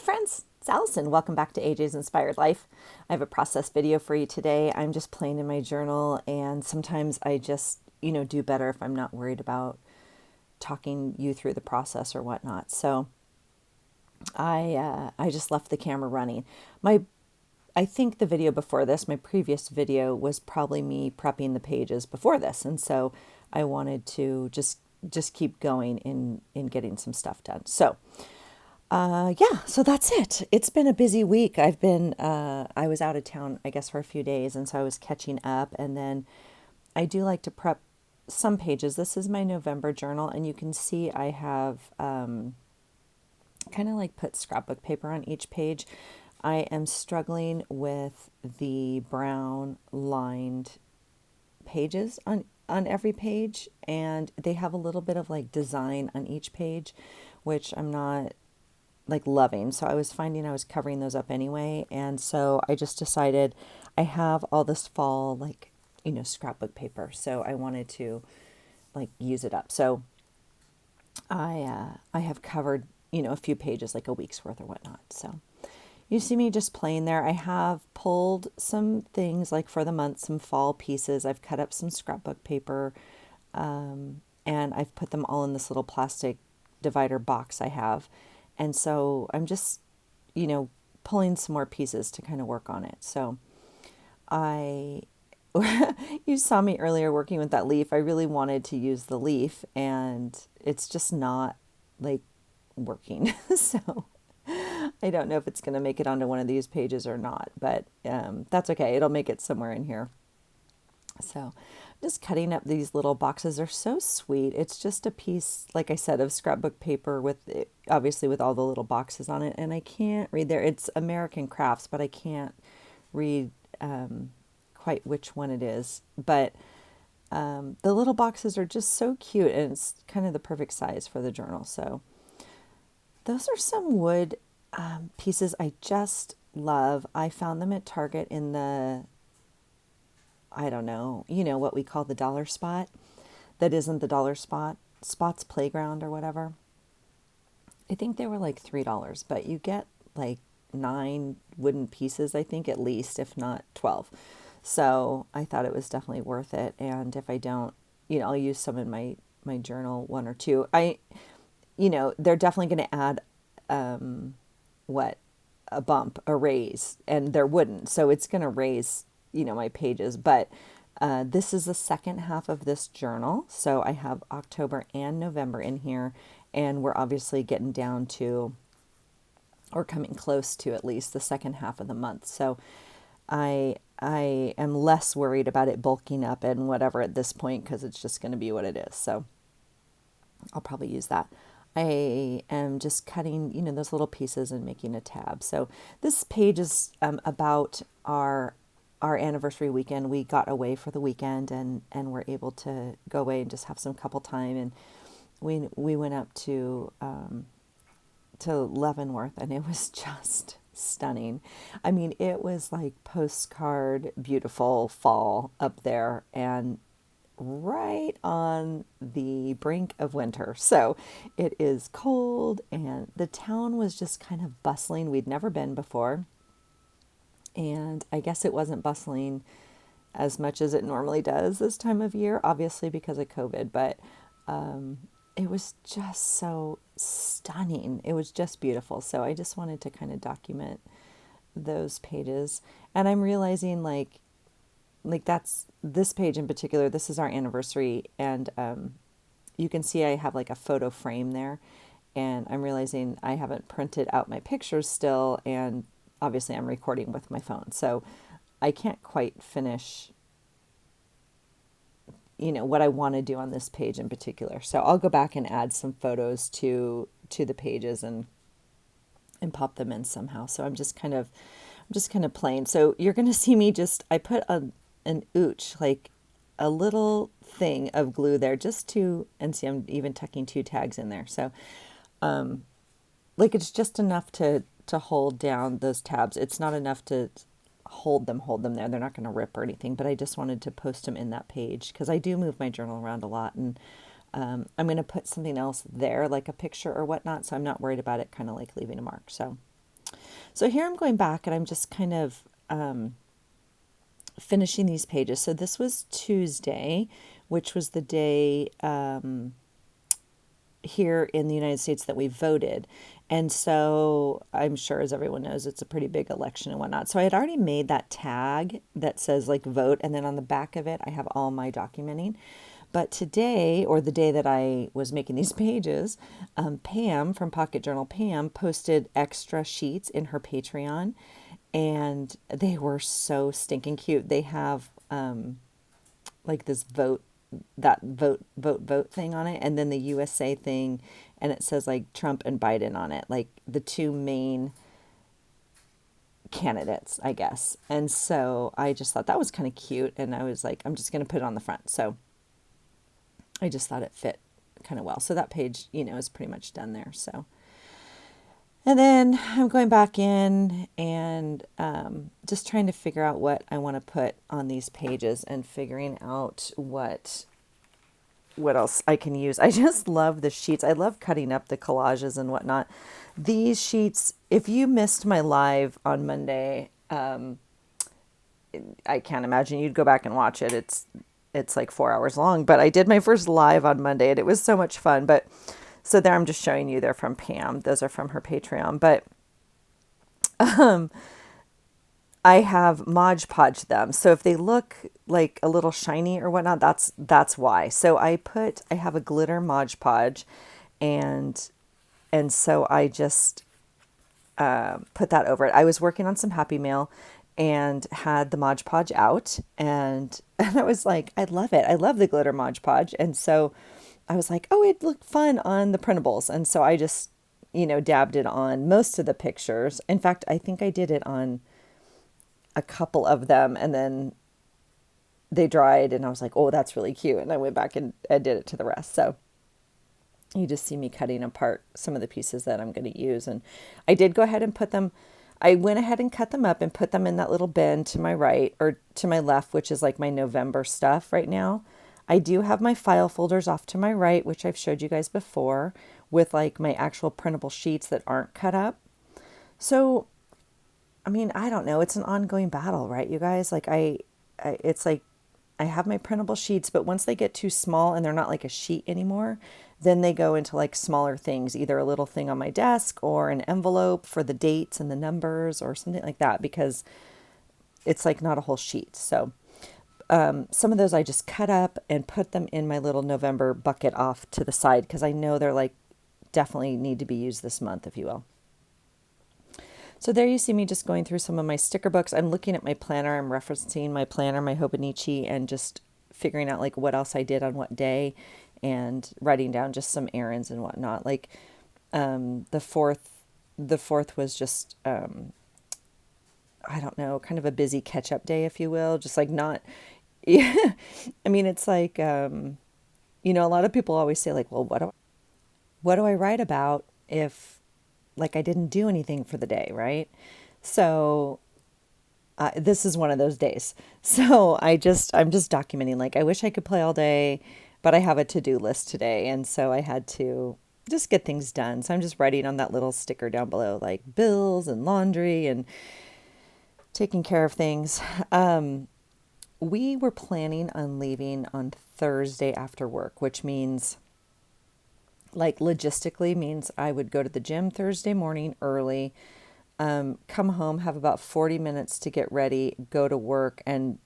friends, it's Allison. Welcome back to AJ's Inspired Life. I have a process video for you today. I'm just playing in my journal, and sometimes I just, do better if I'm not worried about talking you through the process or whatnot. So I just left the camera running. I think the video before this, my previous video, was probably me prepping the pages before this, and so I wanted to just keep going in getting some stuff done. So. Yeah, so that's it. It's been a busy week. I was out of town, I guess, for a few days, and so I was catching up. And then I do like to prep some pages. This is my November journal, and you can see I have kind of like put scrapbook paper on each page. I am struggling with the brown lined pages on every page, and they have a little bit of like design on each page, which I'm not like loving. So I was finding I was covering those up anyway. And so I just decided I have all this fall, like, scrapbook paper. So I wanted to like use it up. So I have covered, a few pages, like a week's worth or whatnot. So you see me just playing there. I have pulled some things like for the month, some fall pieces. I've cut up some scrapbook paper, and I've put them all in this little plastic divider box I have. And so I'm just, pulling some more pieces to kind of work on it. So I, you saw me earlier working with that leaf. I really wanted to use the leaf, and it's just not like working. So I don't know if it's going to make it onto one of these pages or not, but that's okay. It'll make it somewhere in here. So just cutting up these little boxes are so sweet. It's just a piece, like I said, of scrapbook paper with obviously with all the little boxes on it. And I can't read there. It's American Crafts, but I can't read quite which one it is. But the little boxes are just so cute, and it's kind of the perfect size for the journal. So those are some wood pieces I just love. I found them at Target in the, I don't know, what we call the dollar spot. That isn't the dollar spot, Spots Playground or whatever. I think they were like $3, but you get like 9 wooden pieces, I think, at least, if not 12. So I thought it was definitely worth it. And if I don't, I'll use some in my journal, one or two. They're definitely going to add, a bump, a raise, and they're wooden. So it's going to raise, my pages. But this is the second half of this journal. So I have October and November in here, and we're obviously getting down to, or coming close to at least the second half of the month. So I am less worried about it bulking up and whatever at this point, because it's just going to be what it is. So I'll probably use that. I am just cutting, those little pieces and making a tab. So this page is about our anniversary weekend. We got away for the weekend, and were able to go away and just have some couple time. And we went up to Leavenworth, and it was just stunning. I mean, it was like postcard beautiful fall up there, and right on the brink of winter. So it is cold, and the town was just kind of bustling. We'd never been before. And I guess it wasn't bustling as much as it normally does this time of year, obviously because of COVID, but it was just so stunning. It was just beautiful. So I just wanted to kind of document those pages. And I'm realizing like that's this page in particular, this is our anniversary, and you can see I have like a photo frame there, and I'm realizing I haven't printed out my pictures still, and obviously I'm recording with my phone, so I can't quite finish what I want to do on this page in particular. So I'll go back and add some photos to the pages and pop them in somehow. So I'm just kind of playing. So you're going to see me I put an ooch, like a little thing of glue there, and see, I'm even tucking 2 tags in there. So like it's just enough to hold down those tabs. It's not enough to hold them there. They're not going to rip or anything, but I just wanted to post them in that page because I do move my journal around a lot, and I'm going to put something else there, like a picture or whatnot, so I'm not worried about it kind of like leaving a mark. So So here I'm going back and I'm just kind of finishing these pages. So this was Tuesday, which was the day here in the United States that we voted. And so I'm sure, as everyone knows, it's a pretty big election and whatnot. So I had already made that tag that says like vote. And then on the back of it, I have all my documenting. But today, or the day that I was making these pages, Pam from Pocket Journal Pam posted extra sheets in her Patreon. And they were so stinking cute. They have like this vote thing on it, and then the USA thing, and it says like Trump and Biden on it, like the two main candidates, I guess. And so I just thought that was kind of cute, and I was like, I'm just going to put it on the front. So I just thought it fit kind of well. So that page, is pretty much done there. So, and then I'm going back in and just trying to figure out what I want to put on these pages and figuring out what else I can use. I just love the sheets. I love cutting up the collages and whatnot. These sheets, if you missed my live on Monday, I can't imagine you'd go back and watch it. It's like 4 hours long, but I did my first live on Monday and it was so much fun. But so there, I'm just showing you, they're from Pam. Those are from her Patreon. But I have Mod Podge them. So if they look like a little shiny or whatnot, that's why. So I have a glitter Mod Podge, and so I just put that over it. I was working on some Happy Mail and had the Mod Podge out, and I was like, I love it. I love the glitter Mod Podge. And so I was like, oh, it looked fun on the printables. And so I just, dabbed it on most of the pictures. In fact, I think I did it on a couple of them, and then they dried and I was like, oh, that's really cute. And I went back and I did it to the rest. So you just see me cutting apart some of the pieces that I'm going to use. And I did go ahead and I went ahead and cut them up and put them in that little bin to my right or to my left, which is like my November stuff right now. I do have my file folders off to my right, which I've showed you guys before, with like my actual printable sheets that aren't cut up. So, I mean, I don't know. It's an ongoing battle, right, you guys? Like it's like I have my printable sheets, but once they get too small and they're not like a sheet anymore, then they go into like smaller things, either a little thing on my desk or an envelope for the dates and the numbers or something like that, because it's like not a whole sheet. So some of those I just cut up and put them in my little November bucket off to the side, because I know they're like definitely need to be used this month, if you will. So there you see me just going through some of my sticker books. I'm looking at my planner. I'm referencing my planner, my Hobonichi, and just figuring out like what else I did on what day and writing down just some errands and whatnot. Like the fourth was just, I don't know, kind of a busy catch up day, if you will. Just like not, yeah. I mean, it's like, a lot of people always say like, well, what do I write about if like I didn't do anything for the day, right? So this is one of those days. So I'm just documenting, like, I wish I could play all day, but I have a to-do list today. And so I had to just get things done. So I'm just writing on that little sticker down below, like bills and laundry and taking care of things. We were planning on leaving on Thursday after work, which means like logistically means I would go to the gym Thursday morning early, come home, have about 40 minutes to get ready, go to work, and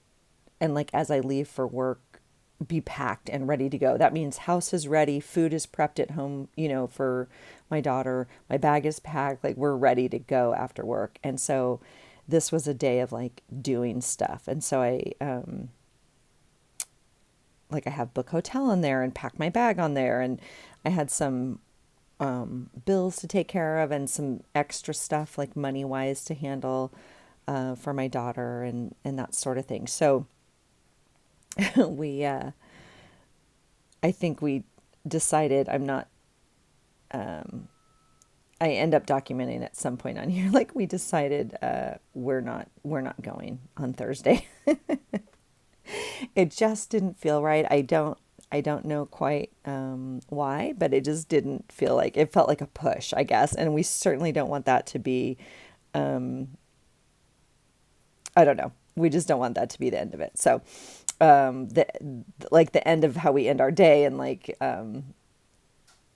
like as I leave for work, be packed and ready to go. That means house is ready, food is prepped at home, for my daughter, my bag is packed, like we're ready to go after work. And so this was a day of like doing stuff. And so I have book hotel on there and pack my bag on there, and I had some bills to take care of and some extra stuff like money wise to handle for my daughter and that sort of thing. So I think we decided I end up documenting at some point on here, like we decided we're not going on Thursday. It just didn't feel right. I don't know quite why, but it just didn't feel like, it felt like a push, I guess. And we certainly don't want that to be I don't know. We just don't want that to be the end of it. So, the the end of how we end our day, and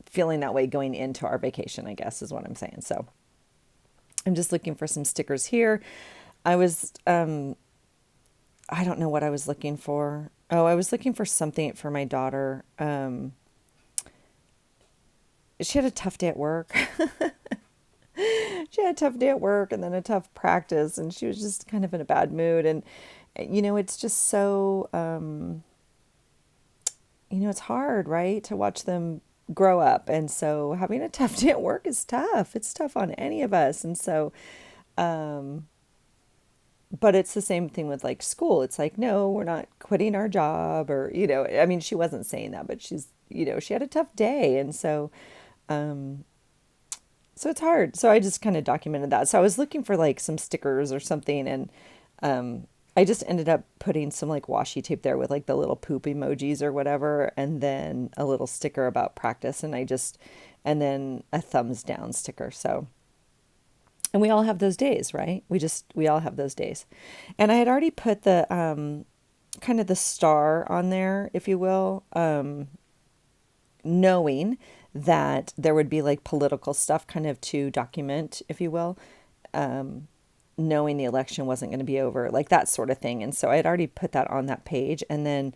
feeling that way going into our vacation, I guess is what I'm saying. So, I'm just looking for some stickers here. I was I don't know what I was looking for. Oh, I was looking for something for my daughter. She had a tough day at work. She had a tough day at work and then a tough practice, and she was just kind of in a bad mood. And it's just so it's hard, right, to watch them grow up. And so having a tough day at work is tough. It's tough on any of us. And so but it's the same thing with like school. It's like, no, we're not quitting our job, or I mean, she wasn't saying that, but she had a tough day. And so it's hard. So I just kind of documented that. So I was looking for like some stickers or something, and I just ended up putting some like washi tape there with like the little poop emojis or whatever, and then a little sticker about practice, and then a thumbs down sticker. So, and we all have those days, right? We all have those days. And I had already put the kind of the star on there, if you will, knowing that there would be like political stuff kind of to document, if you will, knowing the election wasn't going to be over, like that sort of thing. And so I had already put that on that page. And then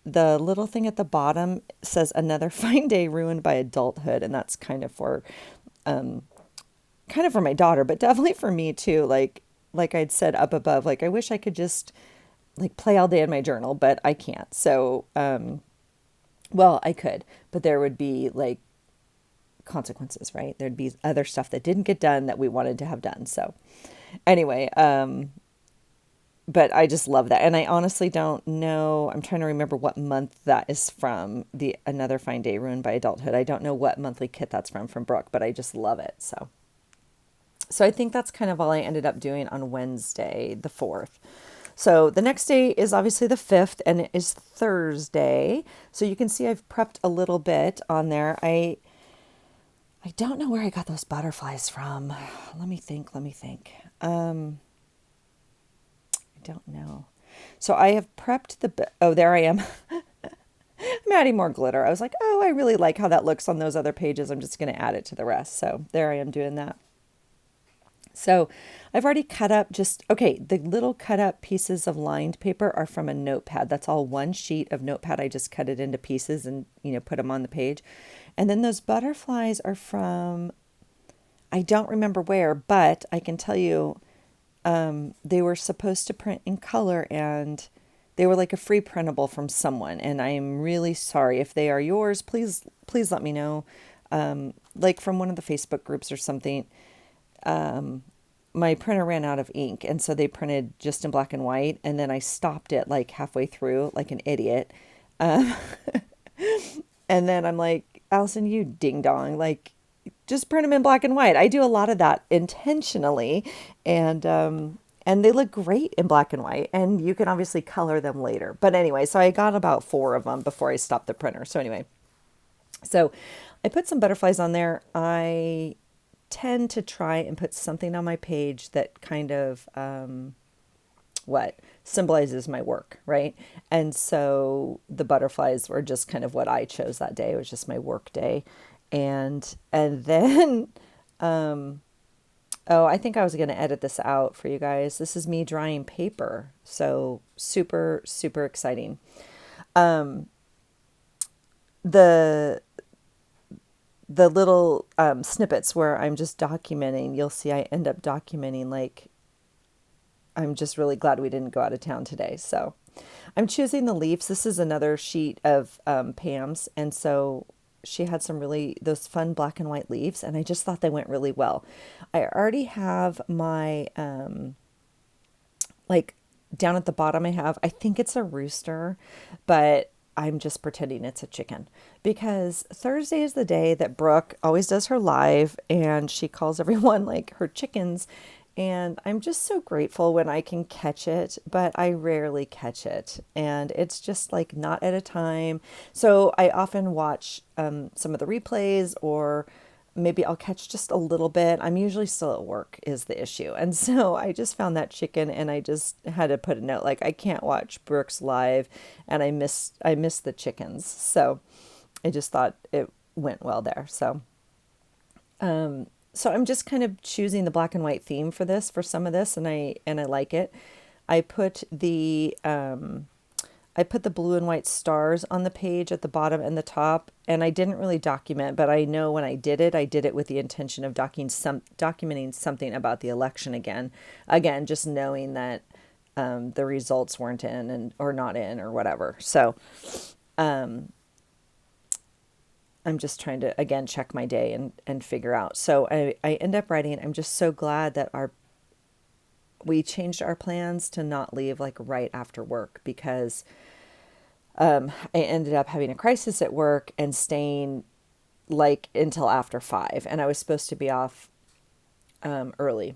the little thing at the bottom says another fine day ruined by adulthood. And that's kind of for my daughter, but definitely for me too. Like I'd said up above, like I wish I could just like play all day in my journal, but I can't. So, well, I could, but there would be like consequences, right? There'd be other stuff that didn't get done that we wanted to have done. So anyway, but I just love that. And I honestly don't know. I'm trying to remember what month that is from, the Another Fine Day Ruined by Adulthood. I don't know what monthly kit that's from Brooke, but I just love it. So I think that's kind of all I ended up doing on Wednesday, the 4th. So the next day is obviously the 5th, and it is Thursday. So you can see I've prepped a little bit on there. I don't know where I got those butterflies from. Let me think. I don't know. So I have prepped oh, there I am. I'm adding more glitter. I was like, oh, I really like how that looks on those other pages. I'm just going to add it to the rest. So there I am doing that. So I've already cut up the little cut up pieces of lined paper are from a notepad. That's all one sheet of notepad. I just cut it into pieces and, put them on the page. And then those butterflies are from, I don't remember where, but I can tell you, they were supposed to print in color, and they were like a free printable from someone. And I am really sorry if they are yours. Please let me know. Like from one of the Facebook groups or something. My printer ran out of ink, and so they printed just in black and white, and then I stopped it like halfway through like an idiot. And then I'm like, Allison, you ding dong, like just print them in black and white. I do a lot of that intentionally, and they look great in black and white, and you can obviously color them later. But anyway, so I got about 4 of them before I stopped the printer. So anyway, so I put some butterflies on there. I tend to try and put something on my page that kind of symbolizes my work, right? And so the butterflies were just kind of what I chose that day. It was just my work day. And then I think I was going to edit this out for you guys. This is me drying paper. So super, super exciting. The little snippets where I'm just documenting, you'll see I end up documenting like, I'm just really glad we didn't go out of town today. So I'm choosing the leaves. This is another sheet of Pam's. And so she had those fun black and white leaves, and I just thought they went really well. I already have my, like down at the bottom, I think it's a rooster, but I'm just pretending it's a chicken, because Thursday is the day that Brooke always does her live, and she calls everyone like her chickens. And I'm just so grateful when I can catch it, but I rarely catch it. And it's just like not at a time. So I often watch some of the replays, or maybe I'll catch just a little bit. I'm usually still at work is the issue. And so I just found that chicken and I just had to put a note like I can't watch Brooks live and I miss the chickens. So I just thought it went well there. So I'm just kind of choosing the black and white theme for this for some of this and I like it. I put the I put the blue and white stars on the page at the bottom and the top, and I didn't really document, but I know when I did it with the intention of documenting something about the election again. Again, just knowing that the results weren't in and or not in or whatever. So I'm just trying to again check my day and figure out. So I end up writing, I'm just so glad that we changed our plans to not leave like right after work because I ended up having a crisis at work and staying like until after 5, and I was supposed to be off early,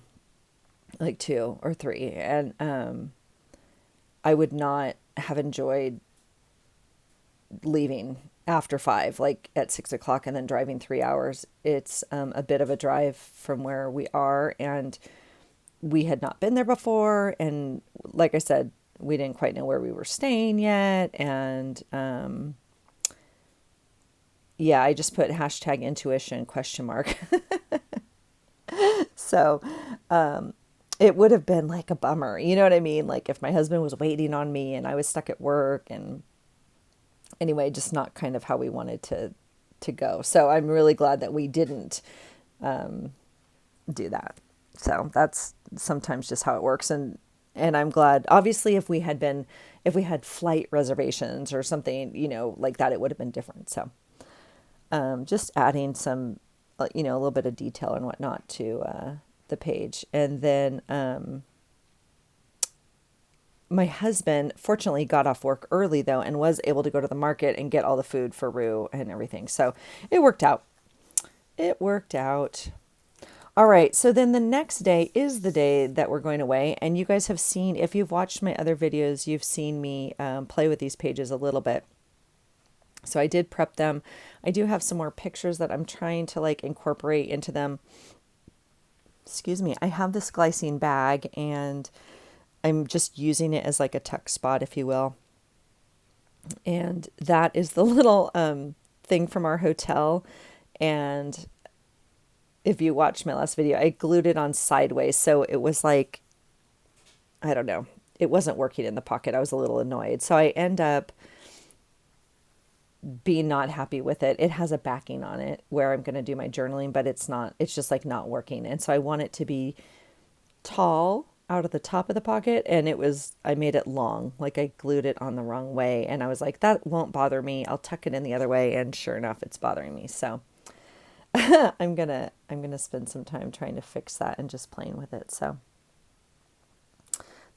like 2 or 3, and I would not have enjoyed leaving after 5, like at 6 o'clock, and then driving 3 hours. It's a bit of a drive from where we are, and we had not been there before. And like I said, we didn't quite know where we were staying yet. And yeah, I just put hashtag intuition ? So it would have been like a bummer. You know what I mean? Like if my husband was waiting on me and I was stuck at work, and anyway, just not kind of how we wanted to go. So I'm really glad that we didn't do that. So that's sometimes just how it works. And I'm glad, obviously, if we had flight reservations or something, like that, it would have been different. So just adding some, a little bit of detail and whatnot to the page. And then my husband fortunately got off work early though, and was able to go to the market and get all the food for Rue and everything. So it worked out. It worked out. All right, so then the next day is the day that we're going away. And you guys have seen, if you've watched my other videos, you've seen me play with these pages a little bit. So I did prep them. I do have some more pictures that I'm trying to like incorporate into them. Excuse me. I have this glycine bag and I'm just using it as like a tuck spot, if you will. And that is the little thing from our hotel. And if you watched my last video, I glued it on sideways. So it was like, I don't know, it wasn't working in the pocket. I was a little annoyed. So I end up being not happy with it. It has a backing on it where I'm going to do my journaling, but it's just like not working. And so I want it to be tall out of the top of the pocket. And I made it long, like I glued it on the wrong way. And I was like, that won't bother me. I'll tuck it in the other way. And sure enough, it's bothering me. So I'm gonna spend some time trying to fix that and just playing with it. So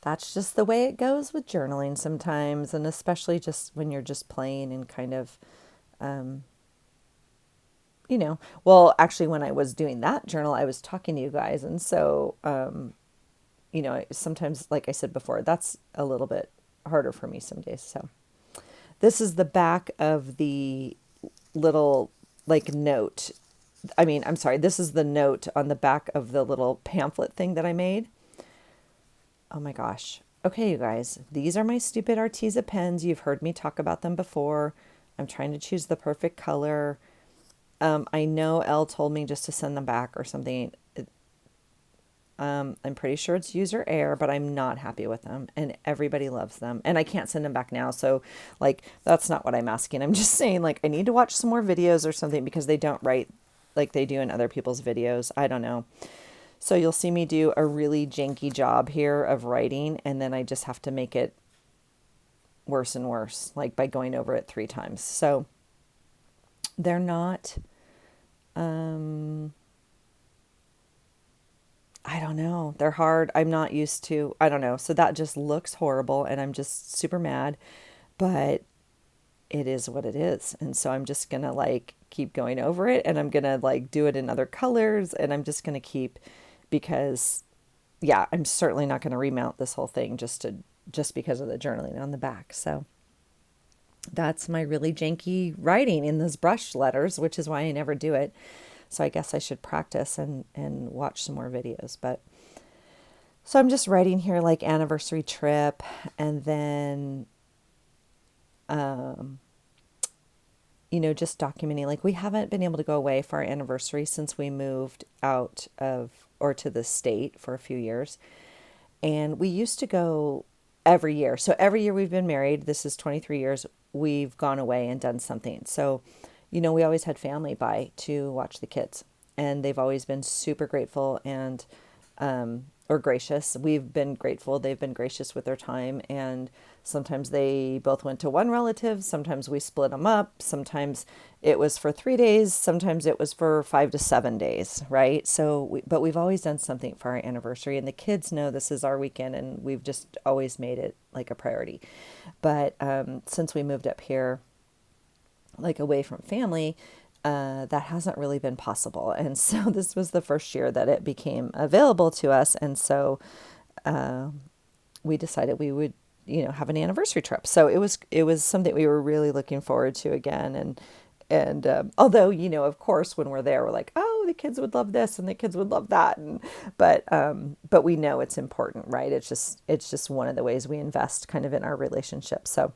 that's just the way it goes with journaling sometimes, and especially just when you're just playing and kind of, well, actually when I was doing that journal, I was talking to you guys. And so, sometimes, like I said before, that's a little bit harder for me some days. So this is the back of the little like note. This is the note on the back of the little pamphlet thing that I made. Oh my gosh. Okay, you guys, these are my stupid Arteza pens. You've heard me talk about them before. I'm trying to choose the perfect color. I know Elle told me just to send them back or something. I'm pretty sure it's user error, but I'm not happy with them, and everybody loves them, and I can't send them back now. So like, that's not what I'm asking. I'm just saying like, I need to watch some more videos or something because they don't write like they do in other people's videos. I don't know. So you'll see me do a really janky job here of writing, and then I just have to make it worse and worse, like by going over it 3 times. So they're not, I don't know. They're hard. I'm not used to, I don't know. So that just looks horrible, and I'm just super mad, but it is what it is. And so I'm just going to like keep going over it, and I'm going to like do it in other colors, and I'm just going to keep, because yeah, I'm certainly not going to remount this whole thing just because of the journaling on the back. So that's my really janky writing in those brush letters, which is why I never do it. So I guess I should practice and watch some more videos. But so I'm just writing here like anniversary trip, and then, just documenting, like we haven't been able to go away for our anniversary since we moved out of or to the state for a few years. And we used to go every year. So every year we've been married, this is 23 years, we've gone away and done something. So, we always had family by to watch the kids. And they've always been super grateful and, or gracious. We've been grateful. They've been gracious with their time. And sometimes they both went to one relative. Sometimes we split them up. Sometimes it was for 3 days. Sometimes it was for 5 to 7 days, right? So, but we've always done something for our anniversary, and the kids know this is our weekend, and we've just always made it like a priority. But since we moved up here, like away from family, that hasn't really been possible. And so this was the first year that it became available to us. And so we decided we would, have an anniversary trip. So it was something we were really looking forward to again. And although, of course, when we're there, we're like, oh, the kids would love this and the kids would love that. But we know it's important, right? It's just one of the ways we invest kind of in our relationship. So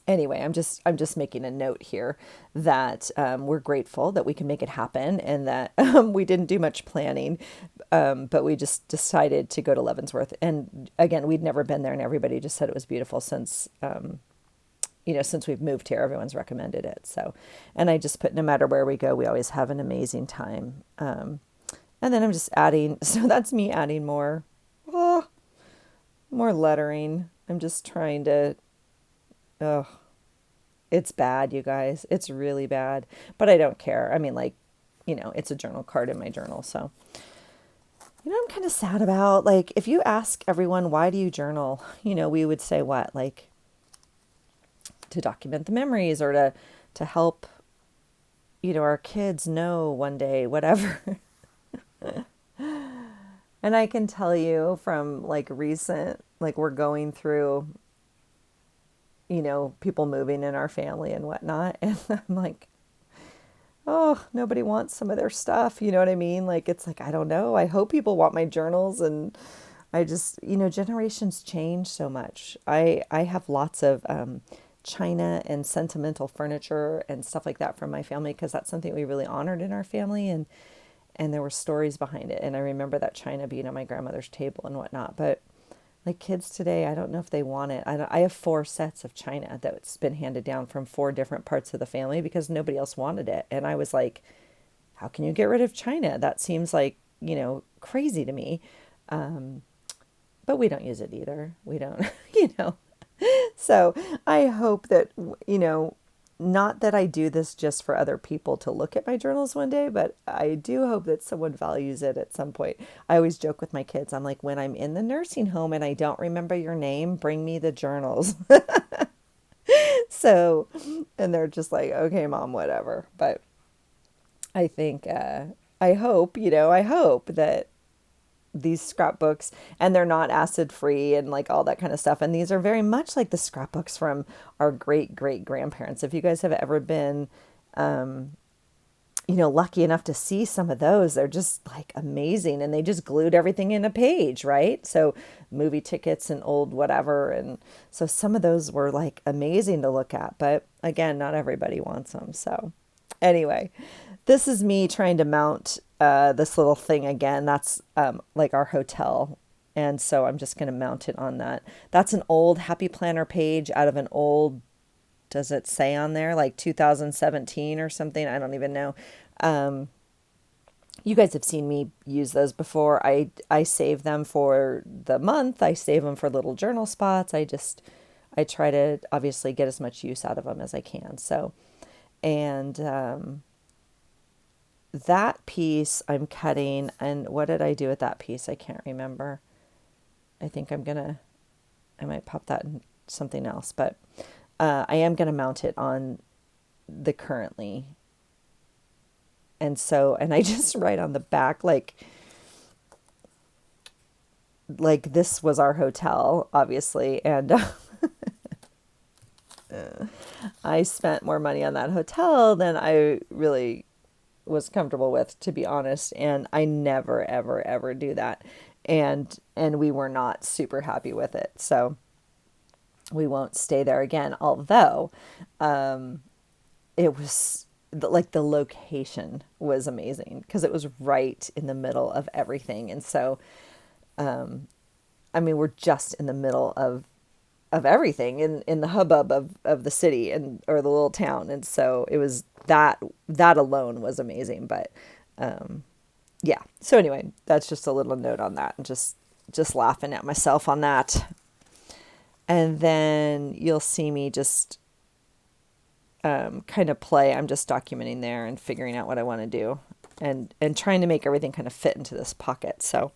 anyway, I'm just making a note here that we're grateful that we can make it happen, and that we didn't do much planning, but we just decided to go to Leavenworth. And again, we'd never been there, and everybody just said it was beautiful since since we've moved here. Everyone's recommended it. So, and I just put, no matter where we go, we always have an amazing time. And then I'm just adding, so that's me adding more lettering. I'm just trying to. Oh, it's bad, you guys. It's really bad. But I don't care. I mean, it's a journal card in my journal. So, I'm kind of sad about, like, if you ask everyone, why do you journal? We would say what? Like, to document the memories, or to help, our kids know one day, whatever. And I can tell you from recent, we're going through, people moving in our family and whatnot. And I'm like, oh, nobody wants some of their stuff. You know what I mean? It's like, I don't know. I hope people want my journals. And I just, generations change so much. I have lots of china and sentimental furniture and stuff like that from my family, because that's something we really honored in our family. And there were stories behind it. And I remember that china being on my grandmother's table and whatnot. But kids today, I don't know if they want it. I have 4 sets of china that's been handed down from 4 different parts of the family because nobody else wanted it. And I was like, how can you get rid of china? That seems like, crazy to me. But we don't use it either. We don't, So I hope that, not that I do this just for other people to look at my journals one day, but I do hope that someone values it at some point. I always joke with my kids. I'm like, when I'm in the nursing home and I don't remember your name, bring me the journals. So, and they're just like, okay, Mom, whatever. But I think, I hope that these scrapbooks, and they're not acid free and all that kind of stuff. And these are very much like the scrapbooks from our great great grandparents. If you guys have ever been, lucky enough to see some of those, they're just amazing. And they just glued everything in a page, right? So movie tickets and old whatever. And so some of those were amazing to look at, but again, not everybody wants them. So anyway, this is me trying to mount this little thing again. That's our hotel. And so I'm just going to mount it on that. That's an old Happy Planner page out of an old, does it say on there, 2017 or something? I don't even know. You guys have seen me use those before. I save them for the month. I save them for little journal spots. I try to obviously get as much use out of them as I can. So, and that piece I'm cutting, and what did I do with that piece? I can't remember. I think I might pop that in something else, but I am going to mount it on the currently. And so, and I just write on the back, this was our hotel, obviously. And I spent more money on that hotel than I really was comfortable with, to be honest. And I never, ever, ever do that. And we were not super happy with it. So we won't stay there again. Although it was like the location was amazing because it was right in the middle of everything. And so, I mean, we're just in the middle of everything in the hubbub of the city and or the little town. And so it was that alone was amazing. But yeah. So anyway, that's just a little note on that, and just laughing at myself on that. And then you'll see me just kind of play. I'm just documenting there and figuring out what I want to do, and trying to make everything kind of fit into this pocket. So,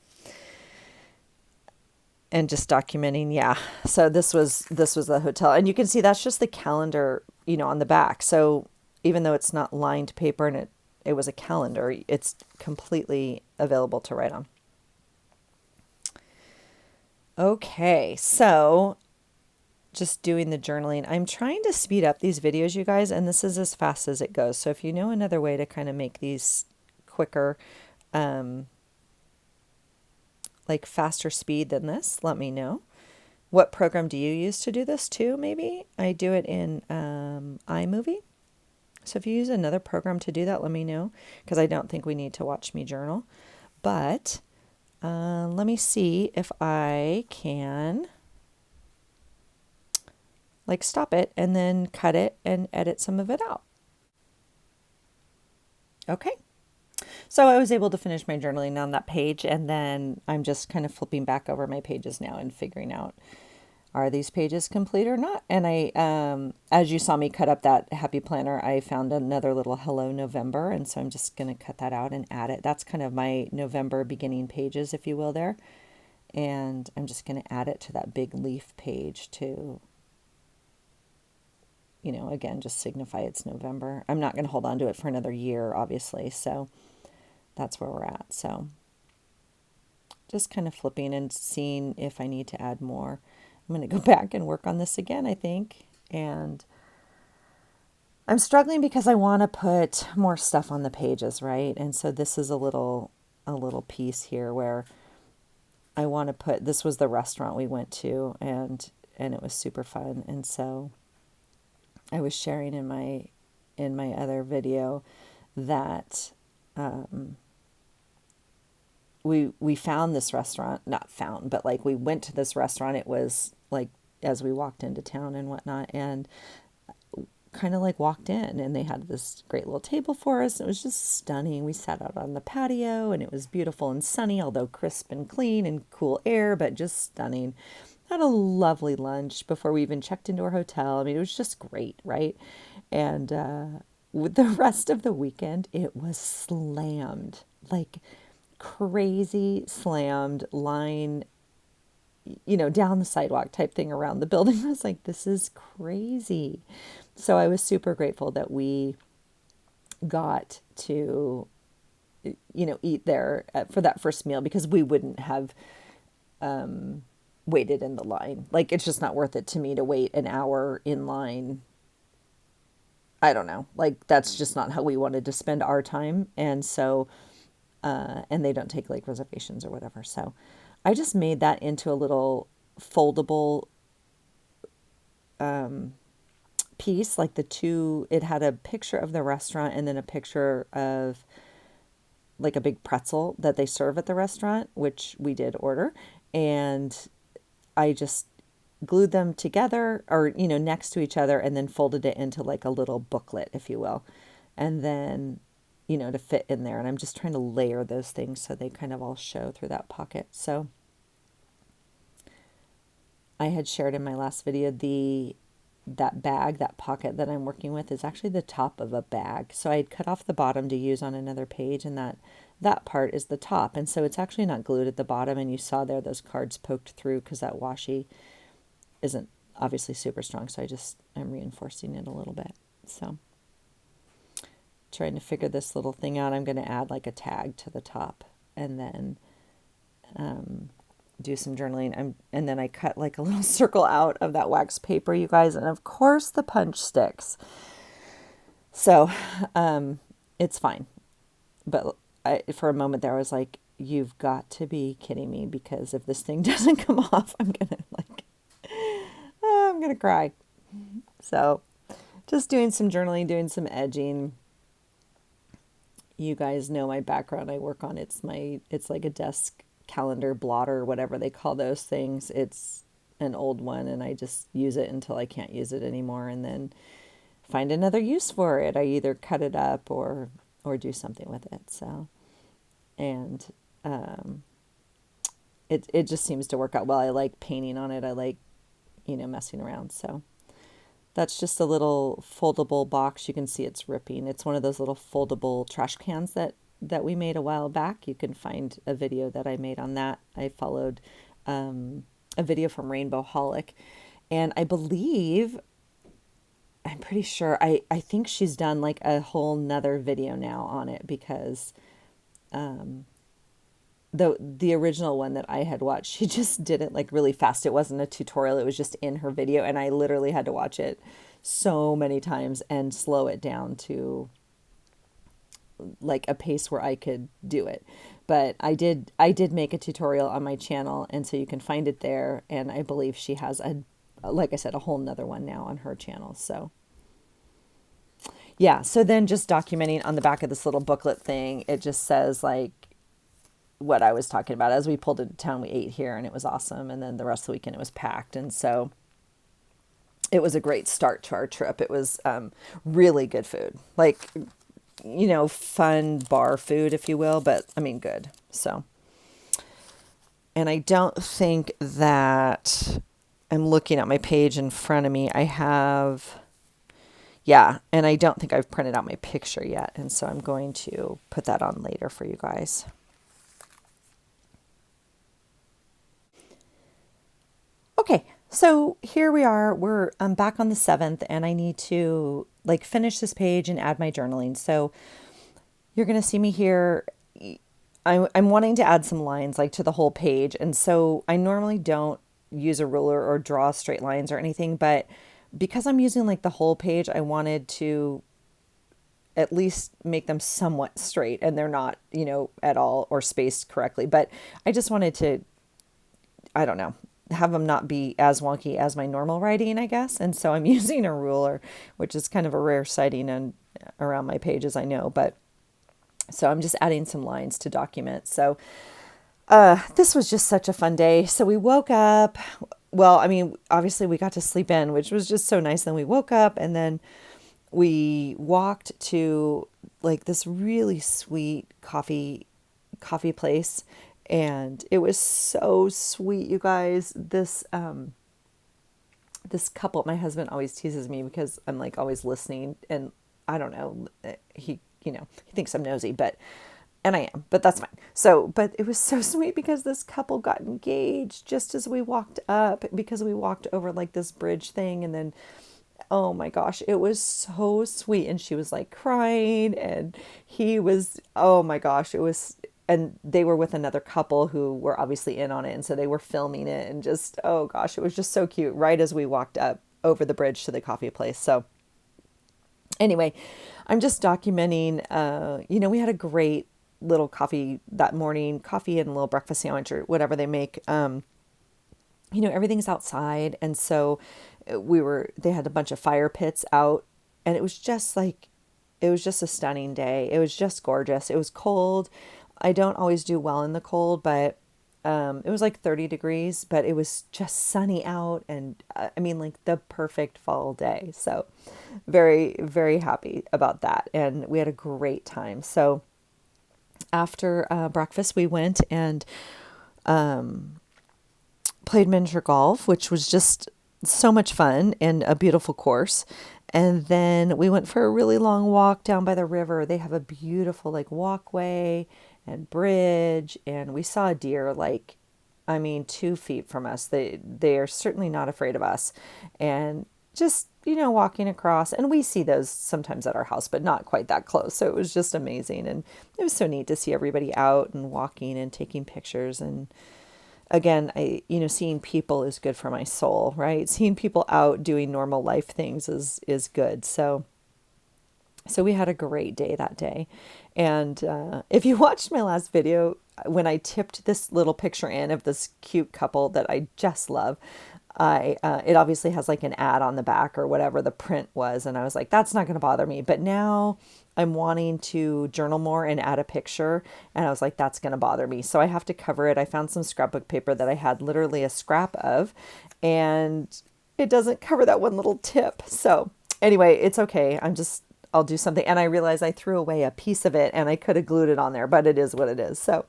and just documenting, yeah. So this was the hotel, and you can see that's just the calendar, on the back. So even though it's not lined paper and it was a calendar, it's completely available to write on. Okay, so just doing the journaling. I'm trying to speed up these videos, you guys, and this is as fast as it goes. So if you know another way to kind of make these quicker, like faster speed than this, let me know. What program do you use to do this too, maybe? I do it in iMovie. So if you use another program to do that, let me know, because I don't think we need to watch me journal. But let me see if I can like stop it and then cut it and edit some of it out. Okay. So I was able to finish my journaling on that page, and then I'm just kind of flipping back over my pages now and figuring out, are these pages complete or not? And I, as you saw me cut up that happy planner, I found another little Hello November. And so I'm just going to cut that out and add it. That's kind of my November beginning pages, if you will, there. And I'm just going to add it to that big leaf page to, again, just signify it's November. I'm not going to hold on to it for another year, obviously. So that's where we're at. So just kind of flipping and seeing if I need to add more. I'm going to go back and work on this again, I think. And I'm struggling because I want to put more stuff on the pages, right? And so this is a little piece here where I want to put, this was the restaurant we went to, and it was super fun. And so I was sharing in my other video that we found this restaurant, not found, but like we went to this restaurant. It was like as we walked into town and whatnot, and kind of like walked in, and they had this great little table for us. It was just stunning. We sat out on the patio, and it was beautiful and sunny, although crisp and clean and cool air, but just stunning. Had a lovely lunch before we even checked into our hotel. I mean, it was just great, right? And with the rest of the weekend, it was slammed, like crazy slammed line, down the sidewalk type thing around the building. I was like, this is crazy. So I was super grateful that we got to, eat there for that first meal, because we wouldn't have waited in the line. Like, it's just not worth it to me to wait an hour in line. I don't know. Like, that's just not how we wanted to spend our time. And so, and they don't take like reservations or whatever. So I just made that into a little foldable piece. Like it had a picture of the restaurant and then a picture of like a big pretzel that they serve at the restaurant, which we did order. And I just glued them together, or, next to each other, and then folded it into like a little booklet, if you will. And then, to fit in there. And I'm just trying to layer those things so they kind of all show through that pocket. So I had shared in my last video, that pocket that I'm working with is actually the top of a bag. So I had cut off the bottom to use on another page, and that part is the top. And so it's actually not glued at the bottom. And you saw there those cards poked through because that washi isn't obviously super strong. So I'm reinforcing it a little bit. So trying to figure this little thing out. I'm going to add like a tag to the top, and then do some journaling. And then I cut like a little circle out of that wax paper, you guys. And of course the punch sticks. So it's fine. But for a moment there, I was like, you've got to be kidding me, because if this thing doesn't come off, I'm gonna cry. So just doing some journaling, doing some edging. You guys know my background. I work on it's like a desk calendar blotter, whatever they call those things. It's an old one, and I just use it until I can't use it anymore, and then find another use for it. I either cut it up or do something with it. So, and it just seems to work out well. I like painting on it. I like, messing around. So that's just a little foldable box. You can see it's ripping. It's one of those little foldable trash cans that we made a while back. You can find a video that I made on that. I followed a video from Rainbow Holic, and I'm pretty sure, I think she's done like a whole nother video now on it, because the original one that I had watched, she just did it like really fast. It wasn't a tutorial. It was just in her video, and I literally had to watch it so many times and slow it down to like a pace where I could do it. But I did make a tutorial on my channel, and so you can find it there. And I believe she has like I said, a whole nother one now on her channel. So yeah, so then just documenting on the back of this little booklet thing, it just says like what I was talking about. As we pulled into town, we ate here and it was awesome. And then the rest of the weekend it was packed. And so it was a great start to our trip. It was really good food, like, fun bar food, if you will, but I mean, good. So, and I don't think that I'm looking at my page in front of me. Yeah, and I don't think I've printed out my picture yet. And so I'm going to put that on later for you guys. Okay, so here we are. I'm back on the 7th, and I need to like finish this page and add my journaling. So you're going to see me here. I'm wanting to add some lines like to the whole page. And so I normally don't use a ruler or draw straight lines or anything, but because I'm using like the whole page, I wanted to at least make them somewhat straight, and they're not, at all or spaced correctly. But I just wanted to, I don't know, have them not be as wonky as my normal writing, I guess. And so I'm using a ruler, which is kind of a rare sighting and around my pages, I know. But so I'm just adding some lines to document. So this was just such a fun day. So we woke up. Well, I mean, obviously we got to sleep in, which was just so nice. Then we woke up, and then we walked to like this really sweet coffee place, and it was so sweet, you guys. This couple, my husband always teases me because I'm like always listening, and I don't know, he thinks I'm nosy, and I am, but that's fine. So, but it was so sweet because this couple got engaged just as we walked up, because we walked over like this bridge thing, and then, oh my gosh, it was so sweet. And she was like crying, and he was, oh my gosh, it was, and they were with another couple who were obviously in on it. And so they were filming it, and just, oh gosh, it was just so cute right as we walked up over the bridge to the coffee place. So anyway, I'm just documenting, we had a great little coffee that morning, coffee and a little breakfast sandwich or whatever they make. Everything's outside. And so they had a bunch of fire pits out, and it was just a stunning day. It was just gorgeous. It was cold. I don't always do well in the cold, but it was like 30 degrees, but it was just sunny out, and I mean, like the perfect fall day. So very, very happy about that. And we had a great time. So after breakfast, we went and played miniature golf, which was just so much fun and a beautiful course. And then we went for a really long walk down by the river. They have a beautiful like walkway and bridge, and we saw a deer 2 feet from us. They are certainly not afraid of us, and just walking across, and we see those sometimes at our house, but not quite that close. So it was just amazing, and it was so neat to see everybody out and walking and taking pictures. And again, seeing people is good for my soul, right? Seeing people out doing normal life things is good. So So we had a great day that day. And if you watched my last video, when I tipped this little picture in of this cute couple that I just love, I it obviously has like an ad on the back or whatever the print was, and I was like, that's not going to bother me. But now I'm wanting to journal more and add a picture, and I was like, that's going to bother me. So I have to cover it. I found some scrapbook paper that I had literally a scrap of, and it doesn't cover that one little tip. So anyway, it's okay. I'll do something. And I realized I threw away a piece of it and I could have glued it on there, but it is what it is. So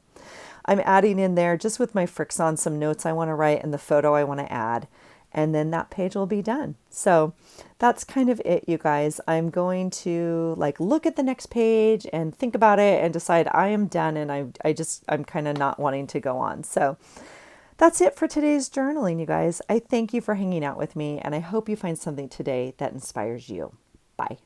I'm adding in there just with my Frixon some notes I want to write and the photo I want to add. And then that page will be done. So that's kind of it, you guys. I'm going to like look at the next page and think about it and decide I am done, and I'm kind of not wanting to go on. So that's it for today's journaling, you guys. I thank you for hanging out with me, and I hope you find something today that inspires you. Bye.